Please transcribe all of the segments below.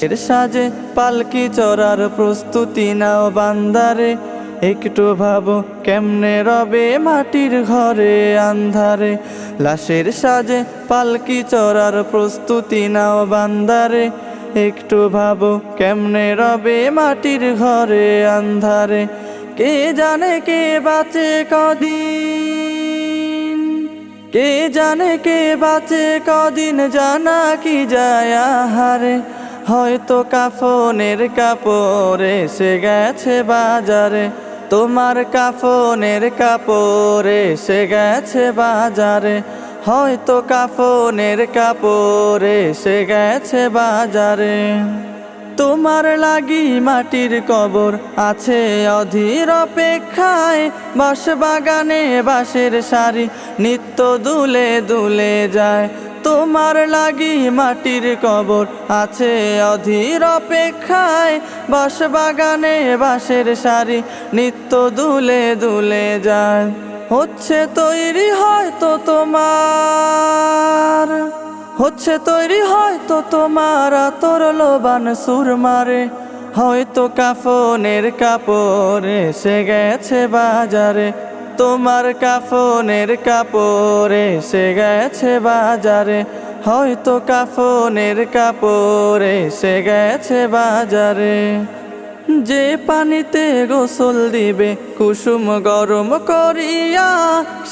এর সাজে পালকি চড়ার প্রস্তুতি নাও বান্দারে, একটু ভাবো কেমনে রবে মাটির ঘরে আন্ধারে। লাশের সাজে পালকি চড়ার প্রস্তুতি নাও বান্দারে, একটু ভাবো কেমনে রবে মাটির ঘরে আন্ধারে। কে জানে কে বাঁচে কদিন, কে জানে কে বাঁচে কদিন, জানা কি যায় আহারে। হয়তো কাফনের কাপড় এসে গেছে বাজারে, তোমার কাফনের কাপড় এসে গেছে বাজারে। হয়তো কাফনের কাপড় এসে গেছে বাজারে। তোমার লাগি মাটির কবর আছে অধীর অপেক্ষায়, বাঁশ বাগানে বাঁশের সারি নিত্য দুলে দুলে যায়। তোমার লাগি মাটির কবর আছে অধীর অপেক্ষায়, বাঁশ বাগানে বাঁশের সারি নিত্য দুলে দুলে যায়। হচ্ছে তৈরি হয়তো তোমার, হচ্ছে তৈরি হয়তো তোমার আতর লোবান সুরমারে। হয়তো কাফনের কাপড় এসে গেছে বাজারে, তোমার কাফনের কাপড় এসে গেছে বাজারে। হয়তো কাফনের কাপড় এসে গেছে বাজারে। যে পানিতে গোসল দিবে কুসুম গরম করিয়া,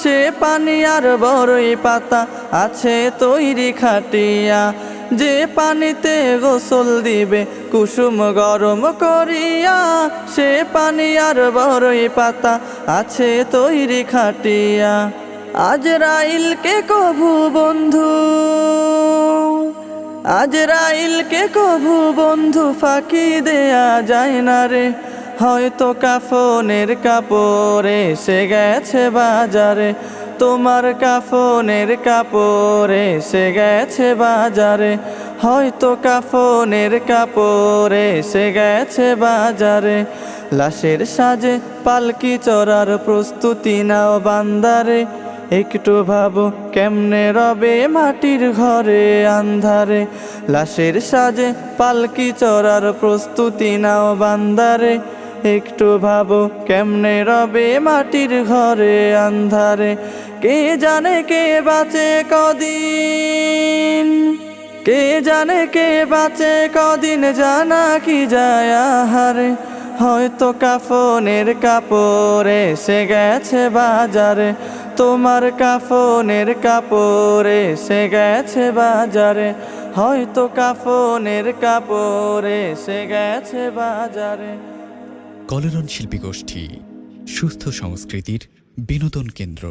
সে পানি আর বড়ই পাতা আছে তৈরি খাটিয়া। যে পানিতে গোসল দিবে কুসুম গরম করিয়া, সে পানি আর বড়ই পাতা আছে তৈরি খাটিয়া। আজরাইলকে কভু বন্ধু, আজরাইলকে কভু বন্ধু ফাঁকি দেয়া যায় না রে। হয়তো কাফনের কাপড় এসে গেছে বাজারে, তোমার কাফনের কাপড় এসে গেছে বাজারে। হয়তো কাফনের কাপড় এসে গেছে বাজারে। লাশের সাজে পালকি চড়ার প্রস্তুতি নাও বান্দারে, একটু ভাবো কেমনে রবে মাটির ঘরে আন্ধারে। লাশের সাজে পালকি চড়ার প্রস্তুতি নাও বান্দারে, একটু ভাবো কেমনে রবে মাটির ঘরে আন্ধারে। কে জানে কে বাঁচে কদিন, কে জানে কে বাঁচে কদিন, জানা কি যায় আহারে। হয়তো কাফনের কাপড় এসে গেছে বাজারে, তোমার কাফনের কাপড় এসে গেছে বাজারে। হয়তো কাফনের কাপড় এসে গেছে বাজারে। কলোরন শিল্পী গোষ্ঠী, সুস্থ সংস্কৃতির বিনোদন কেন্দ্র।